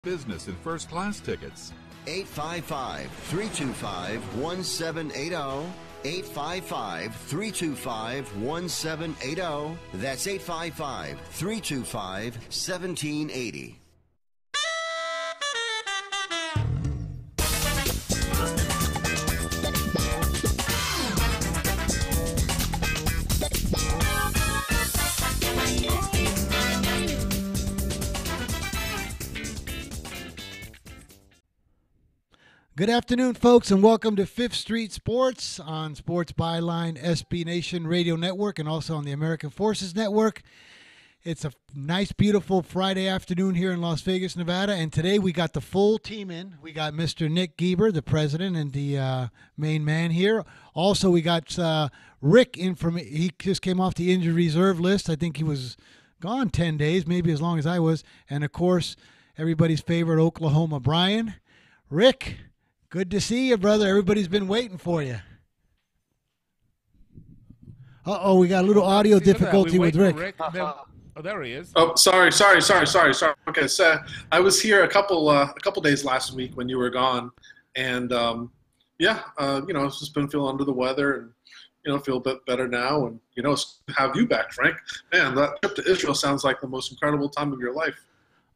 business and first-class tickets. 855-325-1780. 855-325-1780. That's 855-325-1780. Good afternoon, folks, and welcome to Fifth Street Sports on Sports Byline, SB Nation Radio Network, and also on the American Forces Network. It's a nice, beautiful Friday afternoon here in Las Vegas, Nevada, and today we got the full team in. We got Mr. Nick Gieber, the president and the main man here. Also, we got Rick in from, he just came off the injured reserve list. I think he was gone 10 days, maybe as long as I was. And, of course, everybody's favorite Oklahoma Brian. Rick, good to see you, brother. Everybody's been waiting for you. Uh-oh, we got a little audio difficulty with Rick. Oh, there he is. Oh, sorry. Okay, so I was here a couple days last week when you were gone, and I've just been feeling under the weather, and feel a bit better now, and have you back, Frank. Man, that trip to Israel sounds like the most incredible time of your life.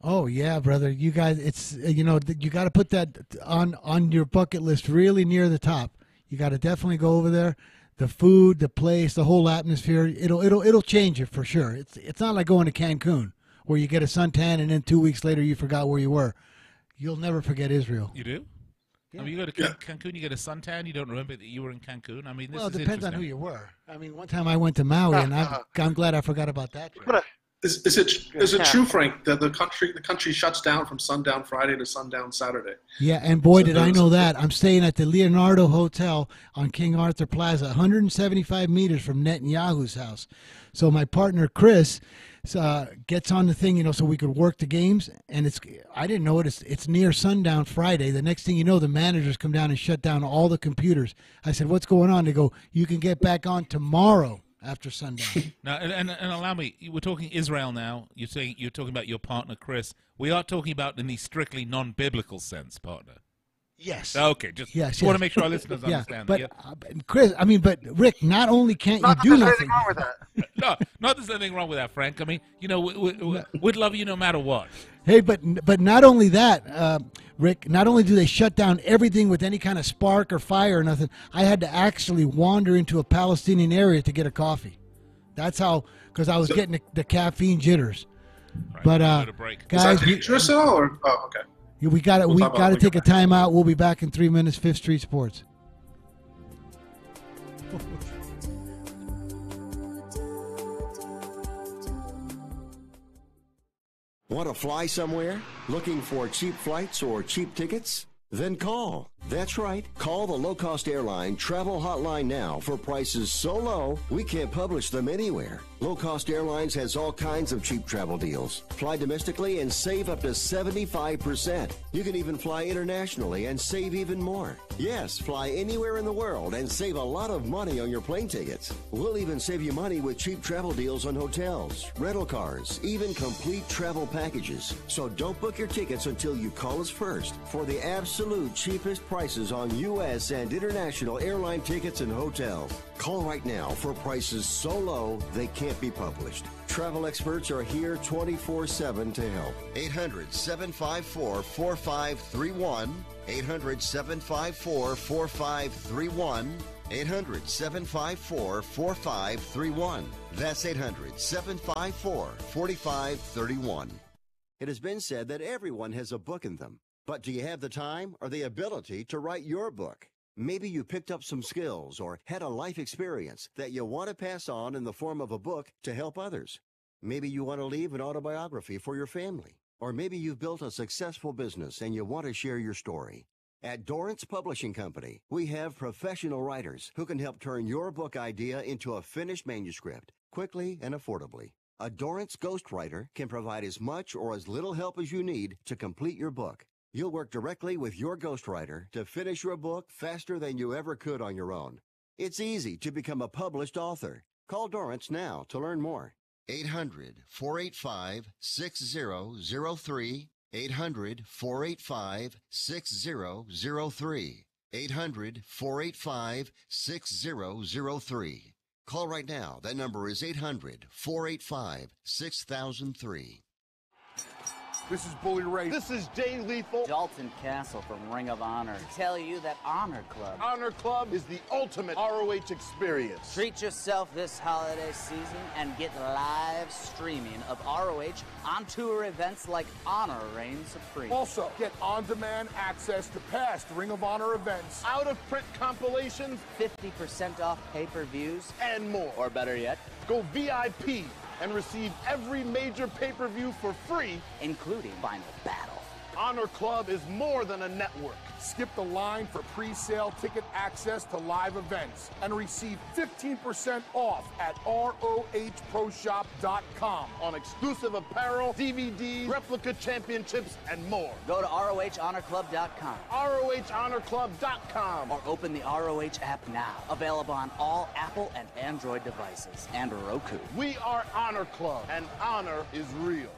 Oh yeah, brother. You guys, it's you got to put that on your bucket list really near the top. You got to definitely go over there. The food, the place, the whole atmosphere, it'll change you for sure. It's not like going to Cancun where you get a suntan and then 2 weeks later you forgot where you were. You'll never forget Israel. You do? Yeah. I mean, you go to Cancun, you get a suntan, you don't remember that you were in Cancun. I mean, this well, it is depends on who you were. I mean, one time I went to Maui, and I'm glad I forgot about that trip. Is it true, Frank, that the country shuts down from sundown Friday to sundown Saturday? Yeah, and boy, did I know that. I'm staying at the Leonardo Hotel on King Arthur Plaza, 175 meters from Netanyahu's house. So my partner, Chris, gets on the thing, so we could work the games. And I didn't know it. It's near sundown Friday. The next thing you know, the managers come down and shut down all the computers. I said, what's going on? They go, you can get back on tomorrow. After sundown. Now, and allow me, we're talking Israel now. You're talking about your partner, Chris. We are talking about in the strictly non-biblical sense, partner. Yes. Okay, just want to make sure our listeners yeah, understand. But Chris, but Rick, not only can't you do nothing. Wrong with that. No, not there's anything wrong with that, Frank. I mean, we'd love you no matter what. Hey, but not only that, Rick, not only do they shut down everything with any kind of spark or fire or nothing, I had to actually wander into a Palestinian area to get a coffee. That's how, because I was getting the caffeine jitters. Right, but Is guys, that dangerous at all? Or, okay. We got to take a time out. We'll be back in 3 minutes. Fifth Street Sports. Want to fly somewhere? Looking for cheap flights or cheap tickets? Then call. That's right. Call the low-cost airline travel hotline now for prices so low we can't publish them anywhere. Low Cost Airlines has all kinds of cheap travel deals. Fly domestically and save up to 75%. You can even fly internationally and save even more. Yes, fly anywhere in the world and save a lot of money on your plane tickets. We'll even save you money with cheap travel deals on hotels, rental cars, even complete travel packages. So don't book your tickets until you call us first for the absolute cheapest prices on U.S. and international airline tickets and hotels. Call right now for prices so low they can't be published. Travel experts are here 24/7 to help. 800-754-4531. 800-754-4531. 800-754-4531. That's 800-754-4531. It has been said that everyone has a book in them. But do you have the time or the ability to write your book? Maybe you picked up some skills or had a life experience that you want to pass on in the form of a book to help others. Maybe you want to leave an autobiography for your family. Or maybe you've built a successful business and you want to share your story. At Dorrance Publishing Company, we have professional writers who can help turn your book idea into a finished manuscript quickly and affordably. A Dorrance ghostwriter can provide as much or as little help as you need to complete your book. You'll work directly with your ghostwriter to finish your book faster than you ever could on your own. It's easy to become a published author. Call Dorrance now to learn more. 800-485-6003. 800-485-6003. 800-485-6003. Call right now. That number is 800-485-6003. This is Bully Ray. This is Jay Lethal. Dalton Castle from Ring of Honor to tell you that Honor Club. Honor Club is the ultimate ROH experience. Treat yourself this holiday season and get live streaming of ROH on-tour events like Honor Reign Supreme. Also, get on-demand access to past Ring of Honor events, out-of-print compilations, 50% off pay-per-views, and more. or better yet, go VIP and receive every major pay-per-view for free, including Final Battle. Honor Club is more than a network. Skip the line for pre-sale ticket access to live events and receive 15% off at ROHProShop.com on exclusive apparel, DVDs, replica championships, and more. Go to ROHHonorClub.com. ROHHonorClub.com. Or open the ROH app now. Available on all Apple and Android devices and Roku. We are Honor Club, and honor is real.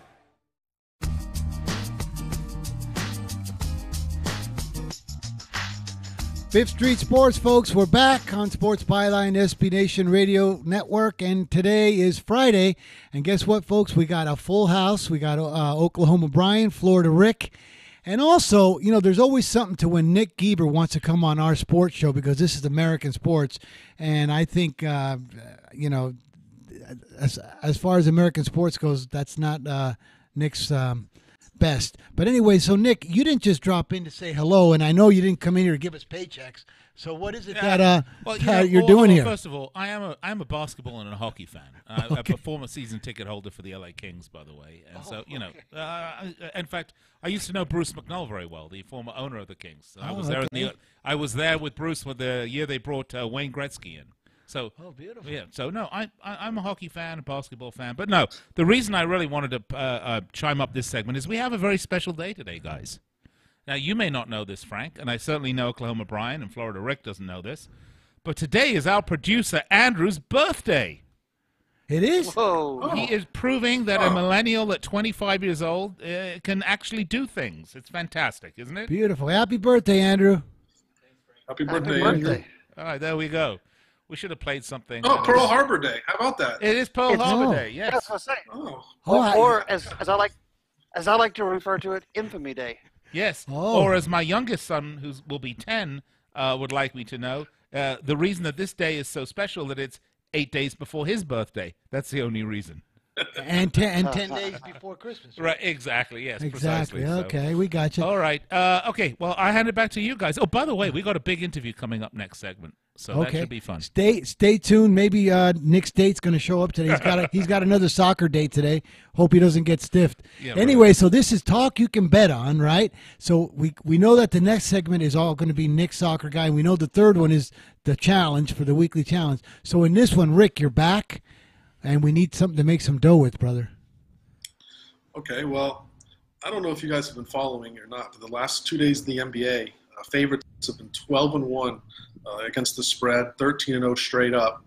Fifth Street Sports, folks. We're back on Sports Byline SB Nation Radio Network, and today is Friday. And guess what, folks? We got a full house. We got Oklahoma Brian, Florida Rick, and also, you know, there's always something to when Nick Geber wants to come on our sports show because this is American sports, and I think, you know, as far as American sports goes, that's not Nick's best. But anyway, so Nick, you didn't just drop in to say hello, and I know you didn't come in here to give us paychecks. So what is it that you're doing here? First of all, I am a basketball and a hockey fan. I'm a former season ticket holder for the LA Kings, by the way. And so, you know, in fact, I used to know Bruce McNull very well, the former owner of the Kings. I was there with Bruce with the year they brought Wayne Gretzky in. So, beautiful. Yeah. So no, I'm a hockey fan, a basketball fan, but no. The reason I really wanted to chime up this segment is we have a very special day today, guys. Now you may not know this, Frank, and I certainly know Oklahoma Brian and Florida Rick doesn't know this, but today is our producer Andrew's birthday. It is. Whoa! He is proving that a millennial at 25 years old can actually do things. It's fantastic, isn't it? Beautiful. Happy birthday, Andrew. Happy birthday, Happy Andrew. birthday. All right, there we go. We should have played something. Oh, Pearl Harbor Day. How about that? It is Pearl Harbor Day. Yeah, Yes. that's what I say. Oh, Or as I like to refer to it, Infamy Day. Yes. Oh. Or as my youngest son, who will be 10, would like me to know, the reason that this day is so special that it's 8 days before his birthday. That's the only reason. And 10 days before Christmas. Right. Exactly. Yes. Exactly. Precisely, Okay, we got you. All right. Okay. Well, I hand it back to you guys. Oh, by the way, we got a big interview coming up next segment, so that should be fun. Stay tuned. Maybe Nick's date's going to show up today. He's got another soccer date today. Hope he doesn't get stiffed. Yeah, anyway, right. so this is talk you can bet on, right? So we know that the next segment is all going to be Nick's soccer guy, and we know the third one is the challenge for the weekly challenge. So in this one, Rick, you're back, and we need something to make some dough with, brother. okay. Well, I don't know if you guys have been following or not, but the last 2 days of the NBA, favorites have been 12-1 against the spread, 13-0 straight up.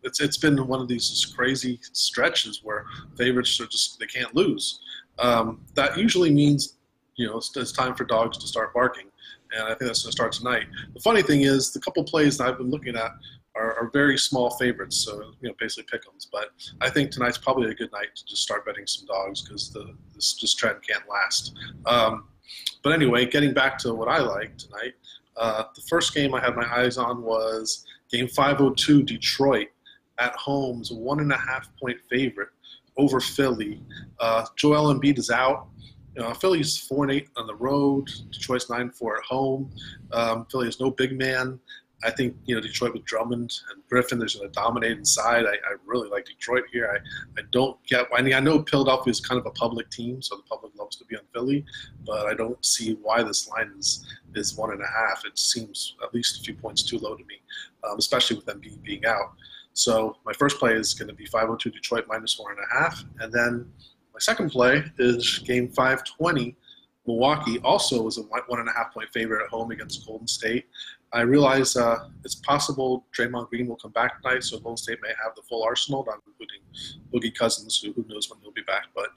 It's been one of these crazy stretches where favorites are they can't lose. That usually means, you know, it's time for dogs to start barking, and I think that's going to start tonight. The funny thing is, the couple plays that I've been looking at are very small favorites, so, you know, basically pick'ems. But I think tonight's probably a good night to just start betting some dogs because this trend can't last. But anyway, getting back to what I like tonight, the first game I had my eyes on was game 502, Detroit at home is a 1.5-point favorite over Philly. Joel Embiid is out. You know, Philly's 4-8 on the road. Detroit's 9-4 at home. Philly has no big man. I think, you know, Detroit with Drummond and Griffin, they're going to dominate inside. I really like Detroit here. I don't get – I mean, I know Philadelphia is kind of a public team, so the public loves to be on Philly, but I don't see why this line is 1.5. It seems at least a few points too low to me, especially with them being out. So my first play is going to be 502 Detroit minus 1.5. And then my second play is game 520. Milwaukee also is a 1.5-point favorite at home against Golden State. I realize it's possible Draymond Green will come back tonight, so Golden State may have the full arsenal, not including Boogie Cousins, who knows when he'll be back. But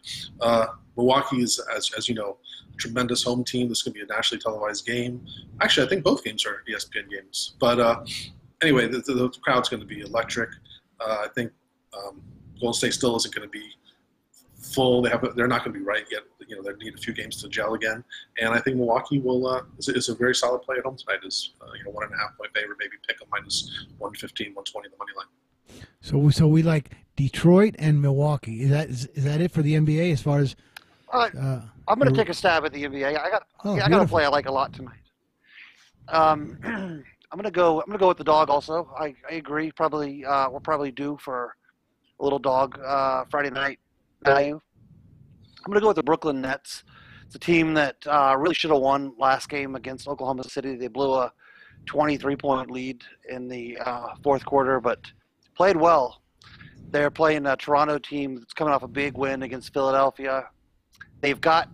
Milwaukee is, as you know, a tremendous home team. This is going to be a nationally televised game. Actually, I think both games are ESPN games. But anyway, the crowd's going to be electric. I think Golden State still isn't going to be full. They're not going to be right yet. You know, they need a few games to gel again. And I think Milwaukee is a very solid play at home tonight. Is 1.5 point favorite, maybe pick a minus 115, 120 the money line. So we like Detroit and Milwaukee. Is that it for the NBA as far as? I'm going to take a stab at the NBA. I got a play I like a lot tonight. I'm going to go with the dog. Also, I agree. Probably we're probably due for a little dog Friday night value. I'm going to go with the Brooklyn Nets. It's a team that really should have won last game against Oklahoma City. They blew a 23-point lead in the fourth quarter, but played well. They're playing a Toronto team that's coming off a big win against Philadelphia. They've got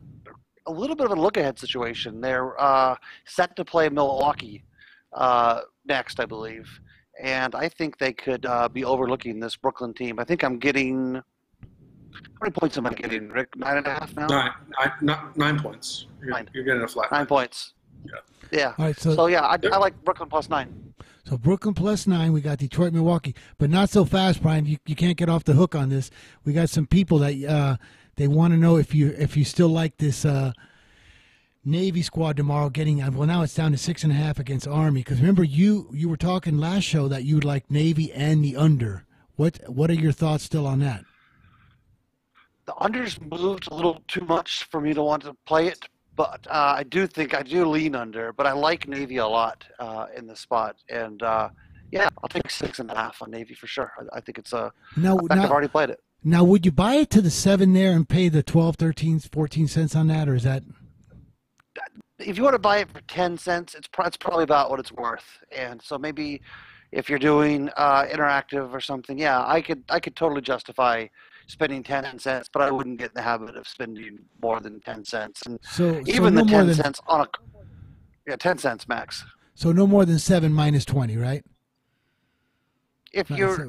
a little bit of a look-ahead situation. They're set to play Milwaukee next, I believe. And I think they could be overlooking this Brooklyn team. I think I'm getting – how many points am I getting, Rick? 9.5 now? 9 points. You're getting a flat. 9 points. Yeah. All right, so yeah, I like Brooklyn plus 9. So Brooklyn plus 9. We got Detroit, Milwaukee, but not so fast, Brian. You can't get off the hook on this. We got some people that they want to know if you still like this Navy squad tomorrow. Well, now it's down to 6.5 against Army. Because remember, you were talking last show that you would like Navy and the under. What are your thoughts still on that? The under's moved a little too much for me to want to play it, but I do lean under. But I like Navy a lot in this spot, and I'll take 6.5 on Navy for sure. I think it's a. I've already played it. Now, would you buy it to the 7 there and pay the 12, 13, 14 cents on that, or is that? If you want to buy it for 10 cents, it's probably about what it's worth, and so maybe if you're doing interactive or something, I could totally justify spending 10 cents, but I wouldn't get in the habit of spending more than 10 cents. And even the 10 cents on 10 cents max. So no more than 7 minus 20, right? If you're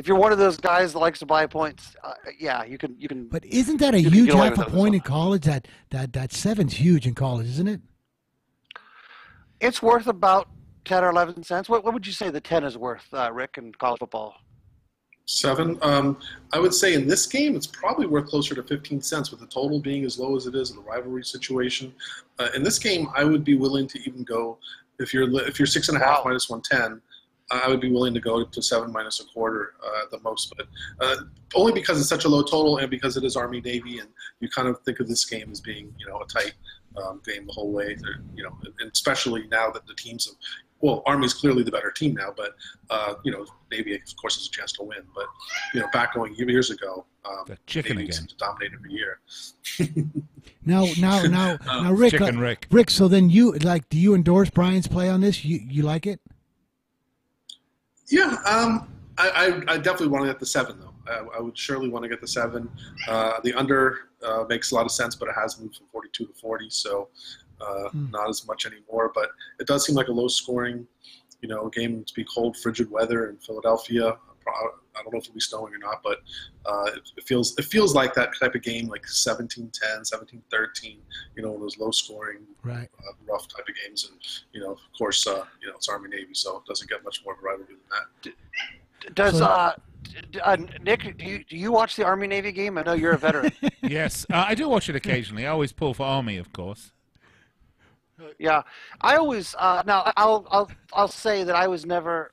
one of those guys that likes to buy points, you can. But isn't that a huge half a point in college? That 7's huge in college, isn't it? It's worth about 10 or 11 cents. What would you say the 10 is worth, Rick, in college football? 7. I would say in this game, it's probably worth closer to 15 cents with the total being as low as it is in the rivalry situation. In this game, I would be willing to even go if you're 6.5 minus 110. I would be willing to go to 7 minus a quarter at the most, but only because it's such a low total and because it is Army Navy, and you kind of think of this game as being a tight game the whole way. And especially now that the teams have. Well, Army's clearly the better team now, but Navy, of course, has a chance to win. But back going years ago, Navy seemed to dominate every year. Now, Rick, Rick. So then do you endorse Brian's play on this? You like it? Yeah, I definitely want to get the 7 though. I would surely want to get the 7. The under makes a lot of sense, but it has moved from 42 to 40, so. Not as much anymore, but it does seem like a low-scoring, game to be cold, frigid weather in Philadelphia. I don't know if it'll be snowing or not, but it feels like that type of game, like 17-10, 17-13. One of those low-scoring, rough type of games, and of course, it's Army Navy, so it doesn't get much more of a rivalry than that. Does Nick? Do you watch the Army Navy game? I know you're a veteran. Yes, I do watch it occasionally. I always pull for Army, of course. Yeah, I always now I'll say that I've never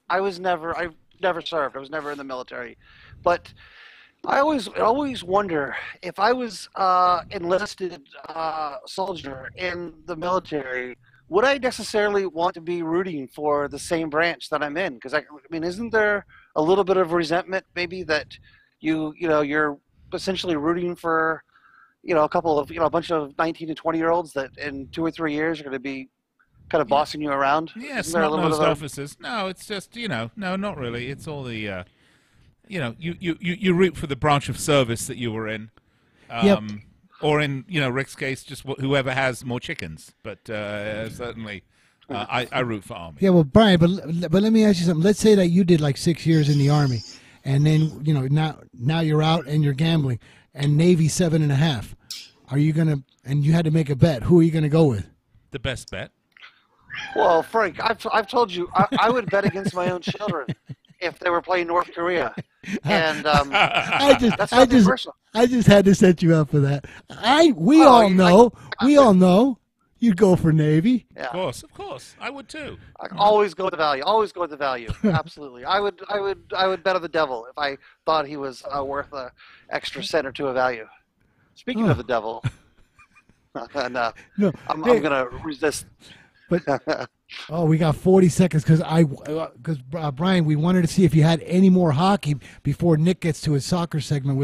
served. I was never in the military, but I always wonder if I was enlisted soldier in the military, would I necessarily want to be rooting for the same branch that I'm in? Because I mean, isn't there a little bit of resentment maybe that you're essentially rooting for? A bunch of 19 to 20-year-olds that in 2 or 3 years are going to be kind of bossing you around. Yes, not officers. No, it's just no, not really. It's all the, you root for the branch of service that you were in, or in Rick's case, just whoever has more chickens. But certainly, I root for Army. Yeah, well, Brian, but let me ask you something. Let's say that you did like 6 years in the Army, and then now you're out and you're gambling, and Navy 7.5. Are you gonna? And you had to make a bet. Who are you gonna go with? The best bet. Well, Frank, I've told you I would bet against my own children if they were playing North Korea. And I just personal. had to set you up for that. We all know you'd go for Navy. Yeah. Of course, I would too. I always go with the value. Always go with the value. Absolutely. I would bet on the devil if I thought he was worth an extra cent or two of value. Speaking of the devil, and No, I'm gonna resist. But we got 40 seconds because Brian, we wanted to see if you had any more hockey before Nick gets to his soccer segment.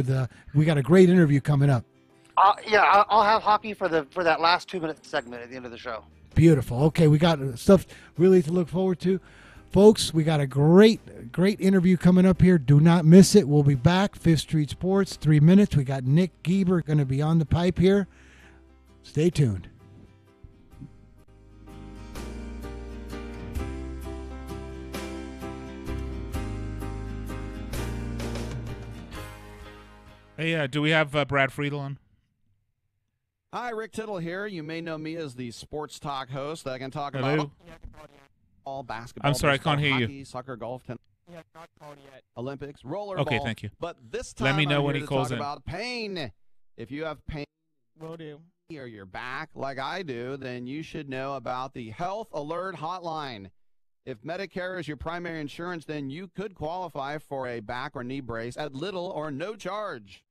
We got a great interview coming up. Yeah, I'll have hockey for that last 2-minute segment at the end of the show. Beautiful. Okay, we got stuff really to look forward to, folks. We got a great interview coming up here. Do not miss it. We'll be back. 5th Street Sports, 3 minutes. We got Nick Gieber going to be on the pipe here. Stay tuned. Hey, do we have Brad Friedel on? Hi, Rick Tittle here. You may know me as the sports talk host. I can talk Hello? about all basketball. I'm sorry, I baseball, can't hear hockey, you. Soccer, golf, tennis. Yeah, not called yet. Olympics, rollerball. Okay, thank you. But this time, Let me know I'm when here he to calls talk in. about pain. If you have pain, will do. Or your back, like I do, then you should know about the Health Alert Hotline. If Medicare is your primary insurance, then you could qualify for a back or knee brace at little or no charge.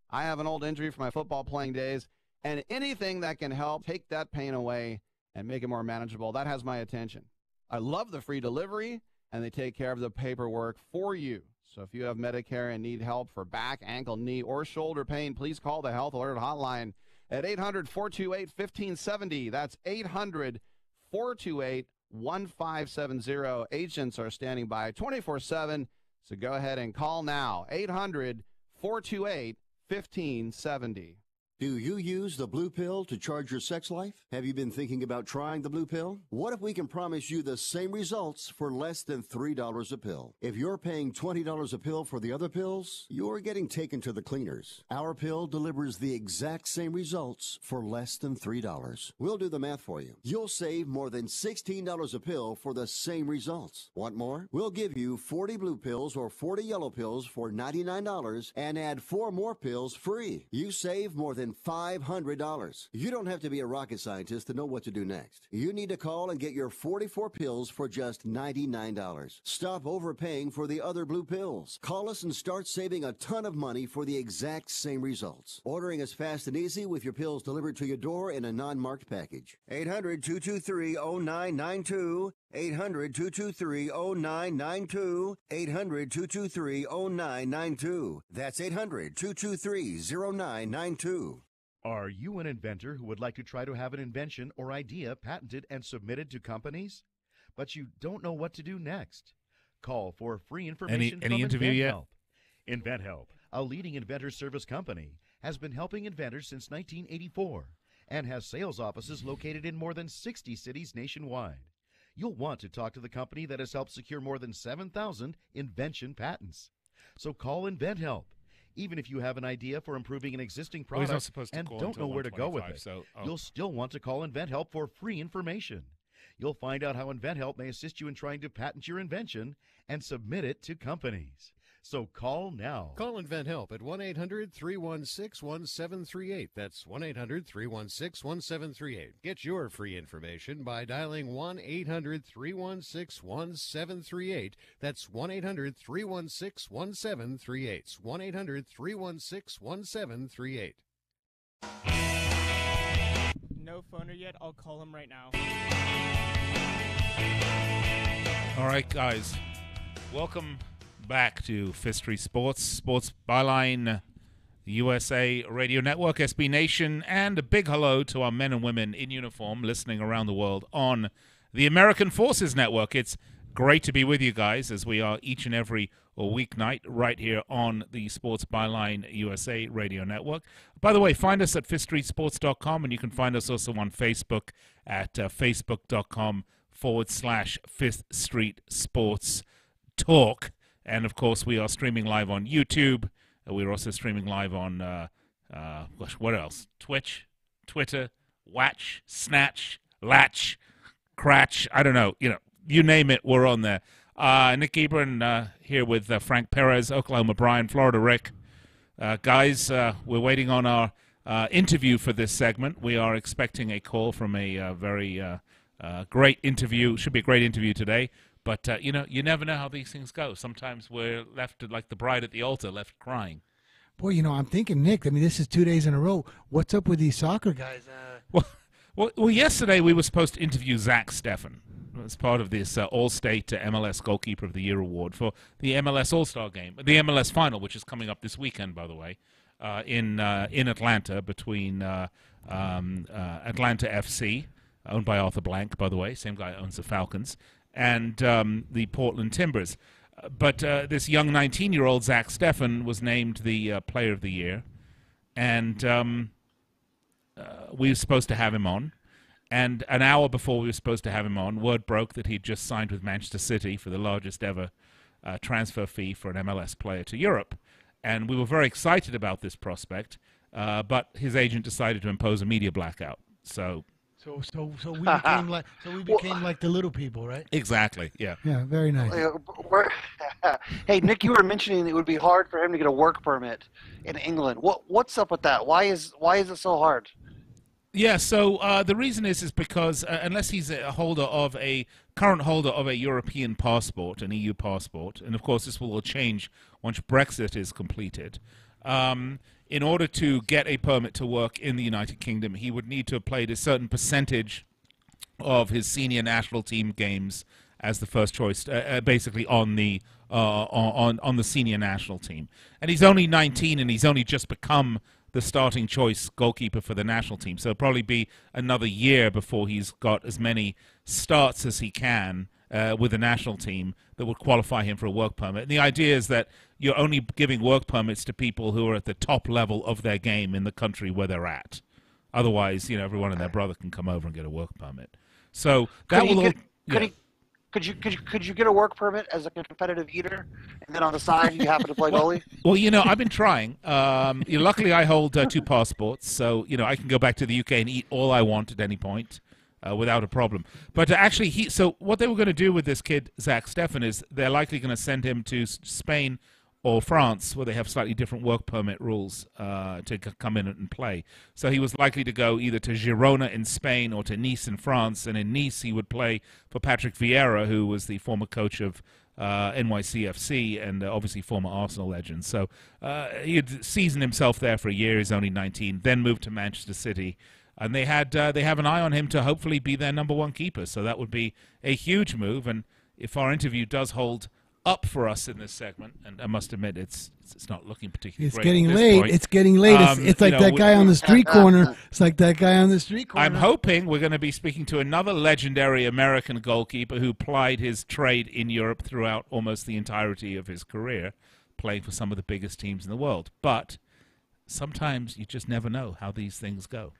I have an old injury from my football playing days, and anything that can help take that pain away and make it more manageable, that has my attention. I love the free delivery, and they take care of the paperwork for you. So if you have Medicare and need help for back, ankle, knee, or shoulder pain, please call the Health Alert Hotline at 800-428-1570. That's 800-428-1570. Agents are standing by 24/7, so go ahead and call now. 800-428-1570. 1570. Do you use the blue pill to charge your sex life? Have you been thinking about trying the blue pill? What if we can promise you the same results for less than $3 a pill? If you're paying $20 a pill for the other pills, you're getting taken to the cleaners. Our pill delivers the exact same results for less than $3. We'll do the math for you. You'll save more than $16 a pill for the same results. Want more? We'll give you 40 blue pills or 40 yellow pills for $99 and add 4 more pills free. You save more than $500. You don't have to be a rocket scientist to know what to do next. You need to call and get your 44 pills for just $99. Stop overpaying for the other blue pills. Call us and start saving a ton of money for the exact same results. Ordering is fast and easy with your pills delivered to your door in a non-marked package. 800-223-0992. 800-223-0992. 800-223-0992. That's 800-223-0992. Are you an inventor who would like to try to have an invention or idea patented and submitted to companies, but you don't know what to do next? Call for free information Any from interview yet? InventHelp. InventHelp, a leading inventor service company, has been helping inventors since 1984 and has sales offices located in more than 60 cities nationwide. You'll want to talk to the company that has helped secure more than 7,000 invention patents. So call InventHelp. Even if you have an idea for improving an existing product and don't know where to go with it, you'll still want to call InventHelp for free information. You'll find out how InventHelp may assist you in trying to patent your invention and submit it to companies. So call now. Call InventHelp at 1-800-316-1738. That's 1-800-316-1738. Get your free information by dialing 1-800-316-1738. That's 1-800-316-1738. 1-800-316-1738. No phoner yet. I'll call him right now. All right, guys. Welcome back to 5th Street Sports, Sports Byline, USA Radio Network, SB Nation, and a big hello to our men and women in uniform listening around the world on the American Forces Network. It's great to be with you guys as we are each and every weeknight right here on the Sports Byline USA Radio Network. By the way, find us at 5thstreetsports.com, and you can find us also on Facebook at facebook.com/ /Fifth Street Sports Talk. And, of course, we are streaming live on YouTube. We're also streaming live on, what else? Twitch, Twitter, Watch, Snatch, Latch, Cratch. I don't know. You name it, we're on there. Nick Ebron here with Frank Perez, Oklahoma Brian, Florida Rick. Guys, we're waiting on our interview for this segment. We are expecting a call from a very great interview. Should be a great interview today. But, you never know how these things go. Sometimes we're left like the bride at the altar, left crying. Boy, I'm thinking, Nick, this is 2 days in a row. What's up with these soccer guys? Well, yesterday we were supposed to interview Zach Steffen as part of this All-State MLS Goalkeeper of the Year award for the MLS All-Star Game, the MLS Final, which is coming up this weekend, by the way, in Atlanta between Atlanta FC, owned by Arthur Blank, by the way, same guy owns the Falcons, and the Portland Timbers. But this young 19-year-old Zach Steffen was named the Player of the Year, and we were supposed to have him on. And an hour before we were supposed to have him on, word broke that he'd just signed with Manchester City for the largest ever transfer fee for an MLS player to Europe. And we were very excited about this prospect, but his agent decided to impose a media blackout. So we became like the little people, right? Exactly. Yeah. Yeah. Very nice. Hey, Nick, you were mentioning it would be hard for him to get a work permit in England. What's up with that? Why is it so hard? Yeah, so the reason is because unless he's a current holder of a European passport, an EU passport, and of course this will all change once Brexit is completed, in order to get a permit to work in the United Kingdom, he would need to have played a certain percentage of his senior national team games as the first choice, basically on the senior national team. And he's only 19, and he's only just become the starting choice goalkeeper for the national team. So it'll probably be another year before he's got as many starts as he can with the national team that would qualify him for a work permit. And the idea is that you're only giving work permits to people who are at the top level of their game in the country where they're at. Otherwise, everyone and their brother can come over and get a work permit. So that will... Could you get a work permit as a competitive eater, and then on the side you happen to play goalie? Well, I've been trying. Luckily, I hold 2 passports, so I can go back to the UK and eat all I want at any point without a problem. But actually, so what they were going to do with this kid, Zach Steffen, is they're likely going to send him to Spain or France, where they have slightly different work permit rules to come in and play. So he was likely to go either to Girona in Spain or to Nice in France, and in Nice he would play for Patrick Vieira, who was the former coach of NYCFC and obviously former Arsenal legend. So he had seasoned himself there for a year. He's only 19, then moved to Manchester City. And they have an eye on him to hopefully be their number 1 keeper. So that would be a huge move. And if our interview does hold up for us in this segment, and I must admit it's not looking particularly great. It's getting late. It's like that guy on the street corner. It's like that guy on the street corner. I'm hoping we're going to be speaking to another legendary American goalkeeper who plied his trade in Europe throughout almost the entirety of his career, playing for some of the biggest teams in the world. But sometimes you just never know how these things go.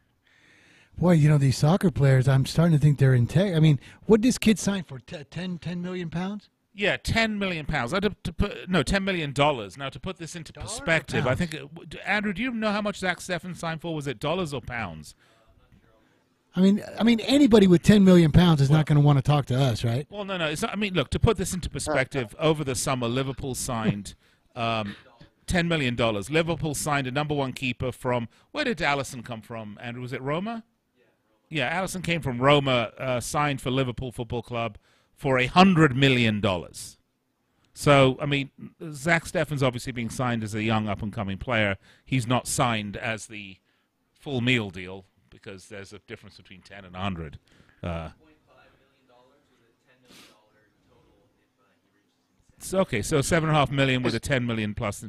Boy, these soccer players, I'm starting to think they're in tech. What did this kid sign for? 10 million pounds? Yeah, $10 million. $10 million. Now, to put this into perspective, I think, Andrew, do you know how much Zach Steffen signed for? Was it dollars or pounds? Anybody with 10 million pounds is not going to want to talk to us, right? Well, no. It's not, look, to put this into perspective, over the summer, Liverpool signed $10 million. Liverpool signed a number 1 keeper from, where did Alisson come from, Andrew? Was it Roma? Yeah, Alisson came from Roma, signed for Liverpool Football Club for $100 million. So, Zach Steffen's obviously being signed as a young up-and-coming player. He's not signed as the full meal deal because there's a difference between 10 and 100. So $7.5 million with a $10 million plus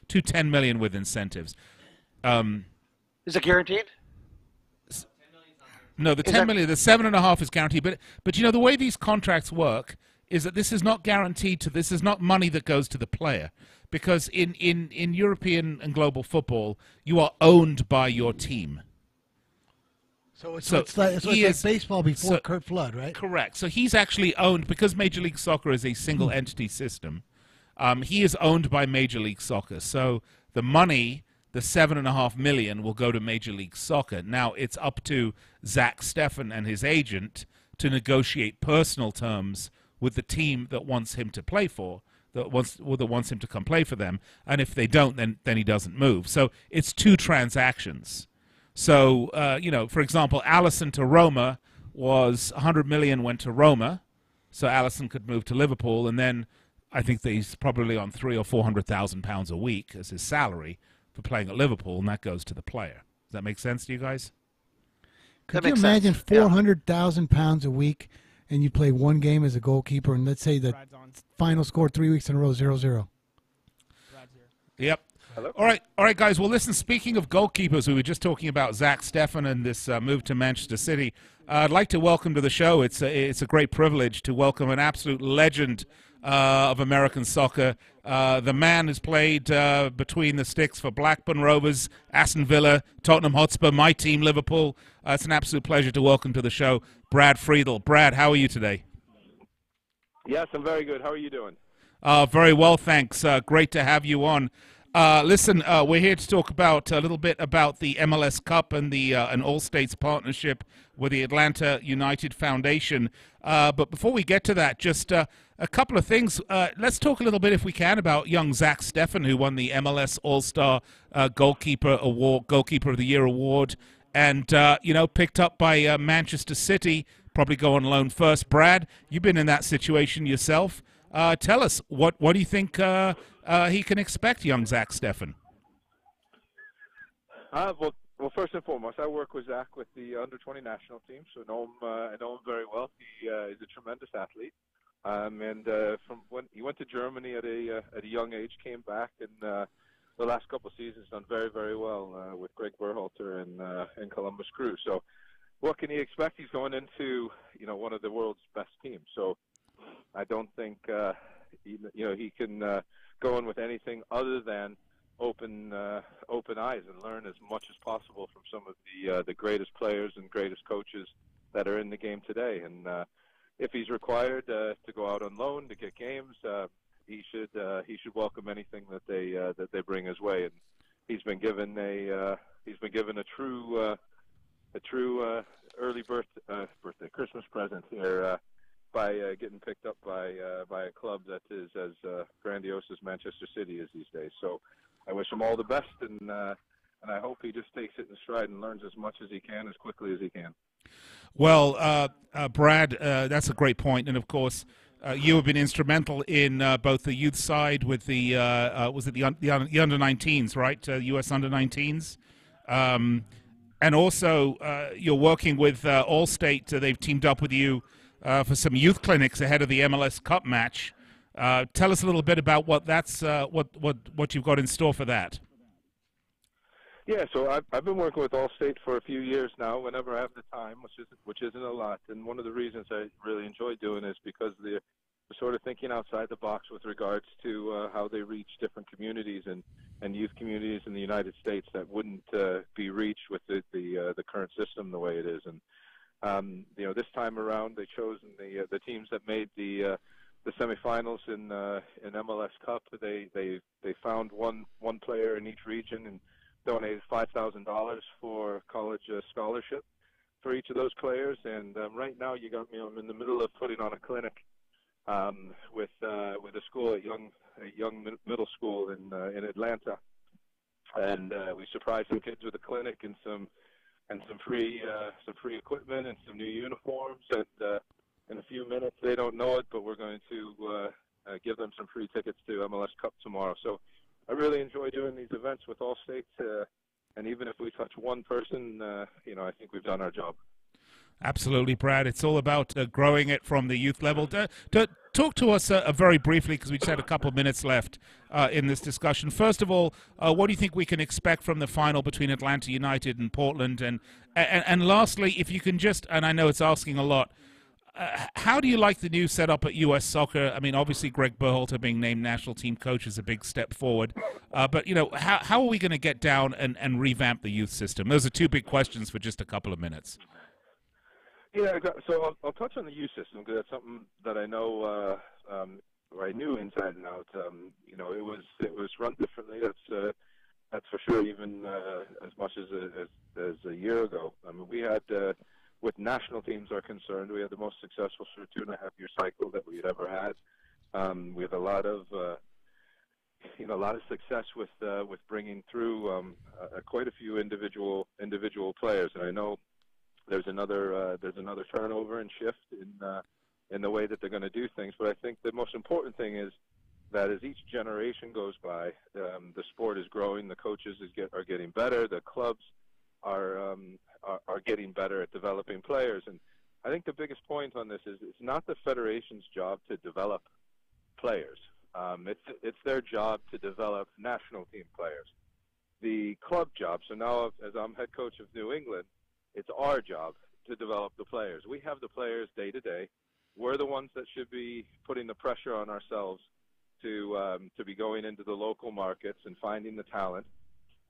two $10 million with incentives. Is it guaranteed? No, the $10 million, the $7.5 million is guaranteed. But the way these contracts work is that this is not guaranteed this is not money that goes to the player. Because in European and global football, you are owned by your team. So it's like baseball before Curt Flood, right? Correct. So he's actually owned, because Major League Soccer is a single entity system. He is owned by Major League Soccer. So the money, the $7.5 million, will go to Major League Soccer. Now it's up to Zach Steffen and his agent to negotiate personal terms with the team that wants him to play for, that wants him to come play for them. And if they don't, then he doesn't move. So it's two transactions. So, for example, Allison to Roma was $100 million went to Roma, so Allison could move to Liverpool, and then I think that he's probably on £300,000 or £400,000 a week as his salary for playing at Liverpool, and that goes to the player. Does that make sense to you guys? Could you imagine £400,000 a week, and you play one game as a goalkeeper, and let's say the final score 3 weeks in a row, 0-0? Yep. Hello? All right, guys. Well, listen, speaking of goalkeepers, we were just talking about Zach Steffen and this move to Manchester City. I'd like to welcome to the show. It's a great privilege to welcome an absolute legend of American soccer. The man has played between the sticks for Blackburn Rovers, Aston Villa, Tottenham Hotspur, my team, Liverpool. It's an absolute pleasure to welcome to the show Brad Friedel. Brad, how are you today? Yes, I'm very good. How are you doing? Very well, thanks. Great to have you on. Listen, we're here to talk about a little bit about the MLS Cup and the an All-States partnership with the Atlanta United Foundation. But before we get to that, just a couple of things. Let's talk a little bit, if we can, about young Zach Steffen, who won the MLS All-Star Goalkeeper of the Year award, and picked up by Manchester City. Probably go on loan first. Brad, you've been in that situation yourself. Tell us, what do you think he can expect, young Zach Steffen? Well, first and foremost, I work with Zach with the under-20 national team, so I know him very well. He is a tremendous athlete, and from when he went to Germany at a young age, came back, and the last couple of seasons done very, very well with Greg Berhalter and Columbus Crew. So, what can he expect? He's going into one of the world's best teams. So, I don't think he can go in with anything other than open eyes and learn as much as possible from some of the greatest players and greatest coaches that are in the game today. And if he's required to go out on loan to get games, he should welcome anything that they bring his way. And he's been given a true early birthday Christmas present here. By getting picked up by a club that is as grandiose as Manchester City is these days. So I wish him all the best, and I hope he just takes it in stride and learns as much as he can, as quickly as he can. Well, Brad, that's a great point, and of course, you have been instrumental in both the youth side with the was it the under-19s, right? U.S. under-19s, and also you're working with Allstate. They've teamed up with you for some youth clinics ahead of the MLS Cup match. Tell us a little bit about what you've got in store for that. Yeah, so I've been working with Allstate for a few years now, whenever I have the time, which isn't a lot. And one of the reasons I really enjoy doing is because they're sort of thinking outside the box with regards to how they reach different communities and youth communities in the United States that wouldn't be reached with the current system the way it is. And this time around, they chosen the teams that made the semifinals in MLS Cup. They found one player in each region and donated $5,000 for college scholarship for each of those players. And right now, you got me. I'm in the middle of putting on a clinic with a school, a young middle school in Atlanta, and we surprised some kids with a clinic and some free equipment and some new uniforms, and in a few minutes, they don't know it, but we're going to give them some free tickets to MLS Cup tomorrow. So I really enjoy doing these events with Allstate, and even if we touch one person, I think we've done our job. Absolutely, Brad. It's all about growing it from the youth level. Talk to us very briefly, because we just had a couple of minutes left in this discussion. First of all, what do you think we can expect from the final between Atlanta United and Portland? And lastly, if you can just, and I know it's asking a lot, how do you like the new setup at U.S. Soccer? I mean, obviously, Greg Berhalter being named national team coach is a big step forward. But, how are we going to get down and revamp the youth system? Those are two big questions for just a couple of minutes. Yeah, so I'll touch on the youth system because that's something that I know, or I knew inside and out. It was run differently. That's for sure. Even as much as a year ago. I mean, we had, with national teams are concerned, we had the most successful sort of 2.5-year cycle that we had ever had. We had a lot of success with bringing through quite a few individual players, and I know there's another turnover and shift in the way that they're going to do things. But I think the most important thing is that as each generation goes by, the sport is growing, the coaches are getting better, the clubs are getting better at developing players. And I think the biggest point on this is it's not the federation's job to develop players. It's their job to develop national team players. The club job, so now as I'm head coach of New England, it's our job to develop the players. We have the players day to day. We're the ones that should be putting the pressure on ourselves to be going into the local markets and finding the talent,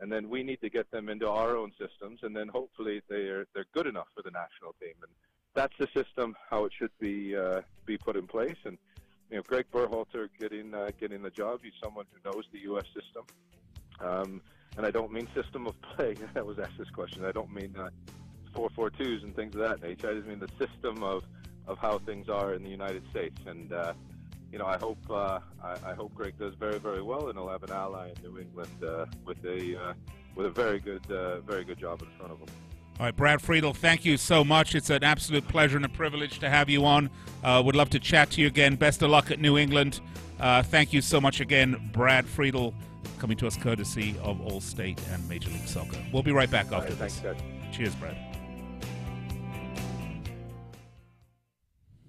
and then we need to get them into our own systems, and then hopefully they're good enough for the national team. And that's the system how it should be put in place. And Greg Berhalter getting the job. He's someone who knows the U.S. system, and I don't mean system of play. That was asked this question. I don't mean 4-4-2s and things of that nature. I just mean the system of how things are in the United States. And I hope Greg does very, very well, and he'll have an ally in New England with a very good job in front of him. All right, Brad Friedel, thank you so much. It's an absolute pleasure and a privilege to have you on. Would love to chat to you again. Best of luck at New England. Thank you so much again, Brad Friedel, coming to us courtesy of Allstate and Major League Soccer. We'll be right back after this. Thanks, guys. Cheers, Brad.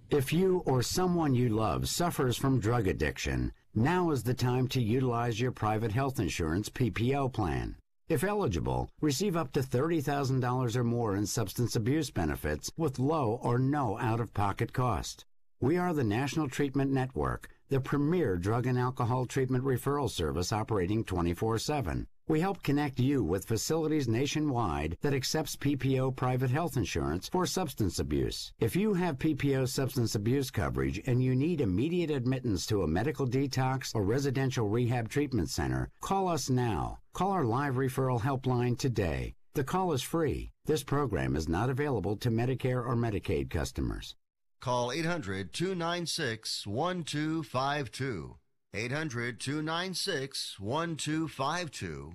If you or someone you love suffers from drug addiction, now is the time to utilize your private health insurance PPO plan. If eligible, receive up to $30,000 or more in substance abuse benefits with low or no out-of-pocket cost. We are the National Treatment Network, the premier drug and alcohol treatment referral service operating 24/7. We help connect you with facilities nationwide that accepts PPO private health insurance for substance abuse. If you have PPO substance abuse coverage and you need immediate admittance to a medical detox or residential rehab treatment center, call us now. Call our live referral helpline today. The call is free. This program is not available to Medicare or Medicaid customers. Call 800-296-1252. 800-296-1252.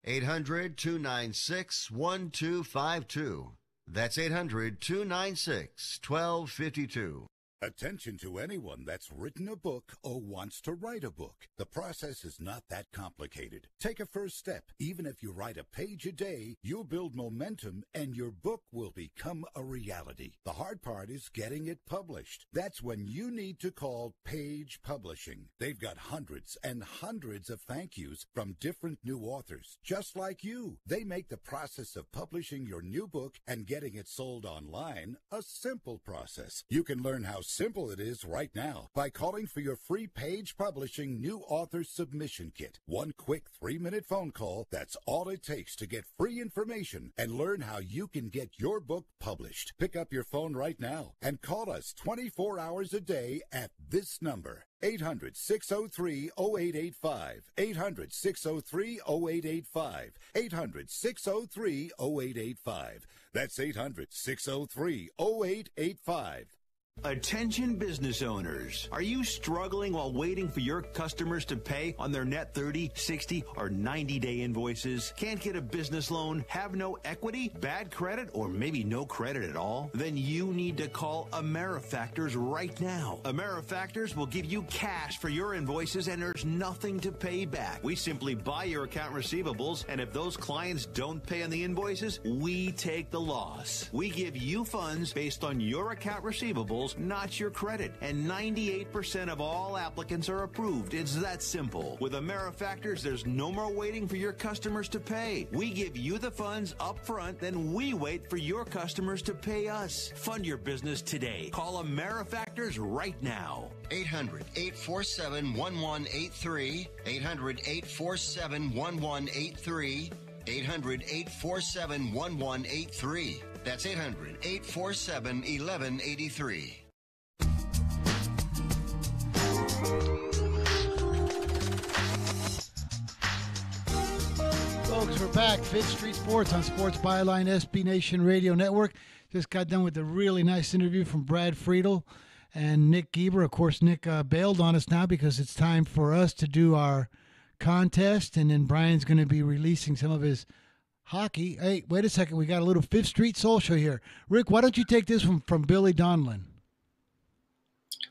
800-296-1252. That's 800-296-1252. Attention to anyone that's written a book or wants to write a book. The process is not that complicated. Take a first step. Even if you write a page a day, you'll build momentum and your book will become a reality. The hard part is getting it published. That's when you need to call Page Publishing. They've got hundreds and hundreds of thank yous from different new authors, just like you. They make the process of publishing your new book and getting it sold online a simple process. You can learn how simple it is right now by calling for your free Page Publishing New Author Submission Kit. One quick 3-minute phone call, that's all it takes to get free information and learn how you can get your book published. Pick up your phone right now and call us 24 hours a day at this number. 800-603-0885. 800-603-0885. 800-603-0885. That's 800-603-0885. Attention business owners. Are you struggling while waiting for your customers to pay on their net 30, 60, or 90-day invoices? Can't get a business loan? Have no equity? Bad credit? Or maybe no credit at all? Then you need to call AmeriFactors right now. AmeriFactors will give you cash for your invoices and there's nothing to pay back. We simply buy your account receivables, and if those clients don't pay on the invoices, we take the loss. We give you funds based on your account receivables skills, not your credit. And 98% of all applicants are approved. It's that simple. With AmeriFactors, there's no more waiting for your customers to pay. We give you the funds up front, then we wait for your customers to pay us. Fund your business today. Call AmeriFactors right now. 800-847-1183. 800-847-1183. 800-847-1183. That's 800-847-1183. Folks, we're back. Fifth Street Sports on Sports Byline SB Nation Radio Network. Just got done with a really nice interview from Brad Friedel and Nick Gieber. Of course, Nick bailed on us now because it's time for us to do our contest, and then Brian's going to be releasing some of his hockey. Hey, wait a second. We got a little Fifth Street social here. Rick, why don't you take this from Billy Donlin?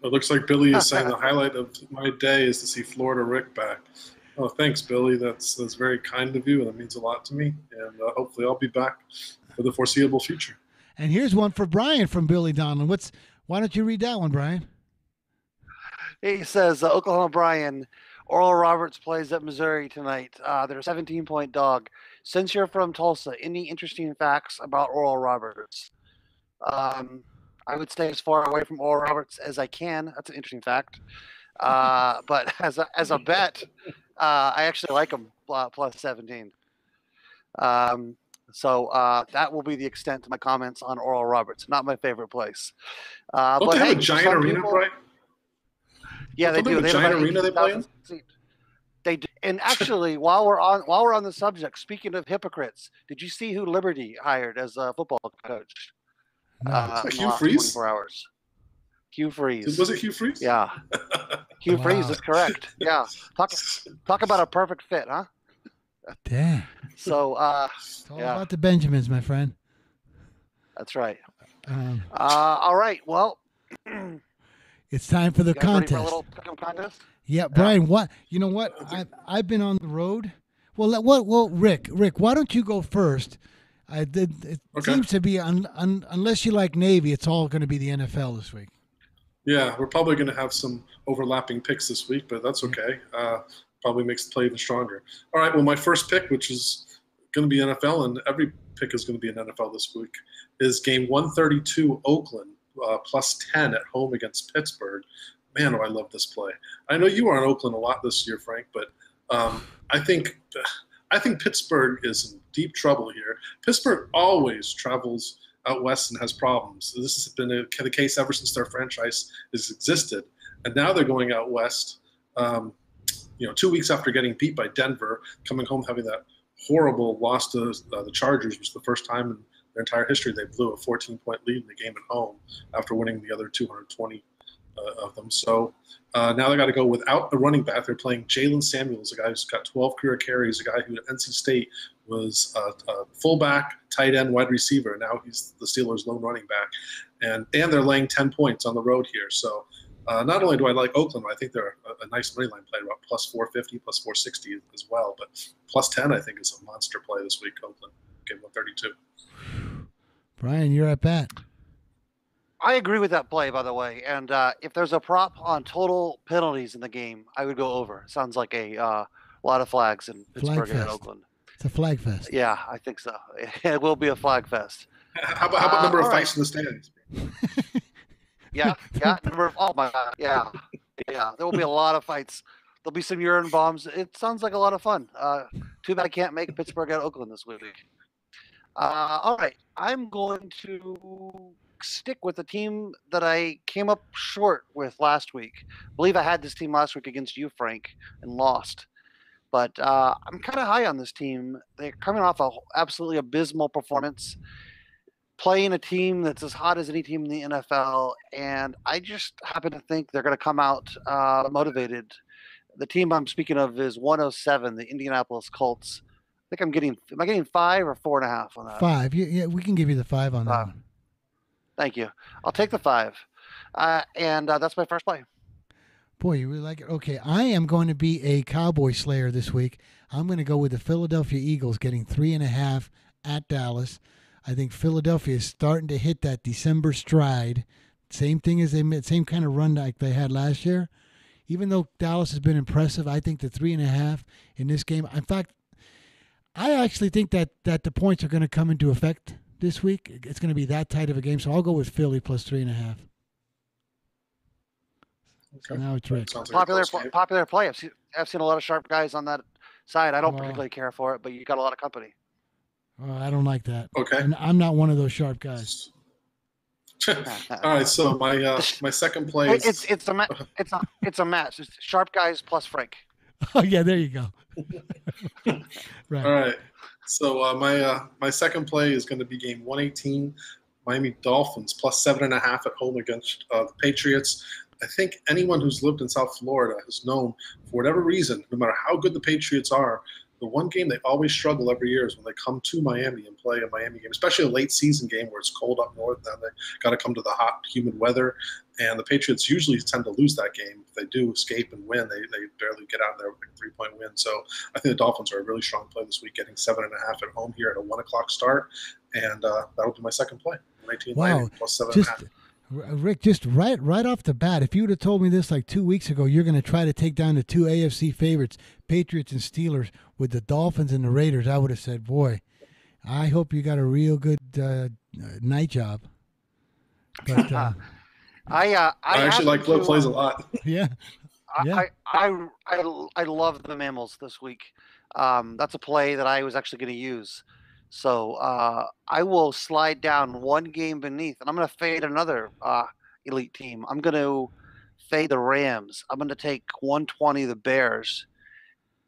It looks like Billy is saying the highlight of my day is to see Florida Rick back. Oh, thanks, Billy. That's very kind of you, and that means a lot to me. And hopefully I'll be back for the foreseeable future. And here's one for Brian from Billy Donlin. Why don't you read that one, Brian? He says, Oklahoma Brian, Oral Roberts plays at Missouri tonight. They're a 17-point dog. Since you're from Tulsa, any interesting facts about Oral Roberts? I would stay as far away from Oral Roberts as I can. That's an interesting fact. But as a bet, I actually like them plus 17. So that will be the extent to my comments on Oral Roberts. Not my favorite place. Don't they have a giant arena, right? Yeah, they do. They have a giant arena they play in? They do. And actually, while we're on the subject, speaking of hypocrites, did you see who Liberty hired as a football coach? Hugh Freeze? 24 hours. Hugh Freeze. Was it Hugh Freeze? Yeah. Hugh Freeze is correct. Yeah. Talk about a perfect fit, huh? Dang. So, it's all about the Benjamins, my friend. That's right. All right. Well, it's time for the you guys ready contest. for a little pick'em contest? Yeah, Brian. What? You know what? I've been on the road. Well, Rick, why don't you go first? It seems to be unless you like Navy, it's all going to be the NFL this week. Yeah, we're probably going to have some overlapping picks this week, but that's okay. Probably makes the play even stronger. All right, well, my first pick, which is going to be NFL, and every pick is going to be an NFL this week, is game 132 Oakland, plus 10 at home against Pittsburgh. Man, do I love this play. I know you were on Oakland a lot this year, Frank, but I think Pittsburgh is in deep trouble here. Pittsburgh always travels out west and has problems. This has been the case ever since their franchise has existed. And now they're going out west, 2 weeks after getting beat by Denver, coming home having that horrible loss to the Chargers, which was the first time in their entire history they blew a 14-point lead in the game at home after winning the other 220 of them. So now they got to go without a running back. They're playing Jalen Samuels, a guy who's got 12 career carries, a guy who at NC State was a fullback, tight end, wide receiver. Now he's the Steelers' lone running back. And they're laying 10 points on the road here. So not only do I like Oakland, I think they're a nice money line play, about plus 450, plus 460 as well. But plus 10, I think, is a monster play this week, Oakland. Game 132. Brian, you're at bat. I agree with that play, by the way. And if there's a prop on total penalties in the game, I would go over. Sounds like a lot of flags in Pittsburgh and Oakland. It's a flag fest. Yeah, I think so. It will be a flag fest. How about number of fights in the stands? Yeah. Oh my God. Yeah. There will be a lot of fights. There'll be some urine bombs. It sounds like a lot of fun. Too bad I can't make Pittsburgh at Oakland this week. All right. I'm going to stick with the team that I came up short with last week. I believe I had this team last week against you, Frank, and lost. But I'm kind of high on this team. They're coming off an absolutely abysmal performance, playing a team that's as hot as any team in the NFL, and I just happen to think they're going to come out motivated. The team I'm speaking of is 107, the Indianapolis Colts. I think am I getting 5 or 4.5 on that? 5. Yeah, we can give you the 5 on that one. Thank you. I'll take the 5. And that's my first play. Boy, you really like it. Okay, I am going to be a Cowboy Slayer this week. I'm going to go with the Philadelphia Eagles getting 3.5 at Dallas. I think Philadelphia is starting to hit that December stride. Same thing as same kind of run like they had last year. Even though Dallas has been impressive, I think the 3.5 in this game. In fact, I actually think that the points are going to come into effect this week. It's going to be that tight of a game, so I'll go with Philly plus 3.5. So now it's Rick. Popular play. I've seen a lot of sharp guys on that side. I don't particularly care for it, but you got a lot of company. I don't like that. Okay. And I'm not one of those sharp guys. All right, so my second play is it's a match. It's sharp guys plus Frank. Oh yeah, there you go. Right. All right. So my second play is going to be game 118, Miami Dolphins plus 7.5 at home against the Patriots. I think anyone who's lived in South Florida has known, for whatever reason, no matter how good the Patriots are, the one game they always struggle every year is when they come to Miami and play a Miami game, especially a late season game where it's cold up north and they got to come to the hot, humid weather. And the Patriots usually tend to lose that game. If they do escape and win, they barely get out there with a 3-point win. So I think the Dolphins are a really strong play this week, getting 7.5 at home here at a 1 o'clock start. And that'll be my second play. 19 wow. Miami plus 7.5. Rick, just right off the bat, if you would have told me this like 2 weeks ago, you're going to try to take down the two AFC favorites, Patriots and Steelers, with the Dolphins and the Raiders, I would have said, boy, I hope you got a real good night job. But I actually like flow plays a lot. Yeah. I love the Mammals this week. That's a play that I was actually going to use. So I will slide down one game beneath, and I'm going to fade another elite team. I'm going to fade the Rams. I'm going to take 120 the Bears.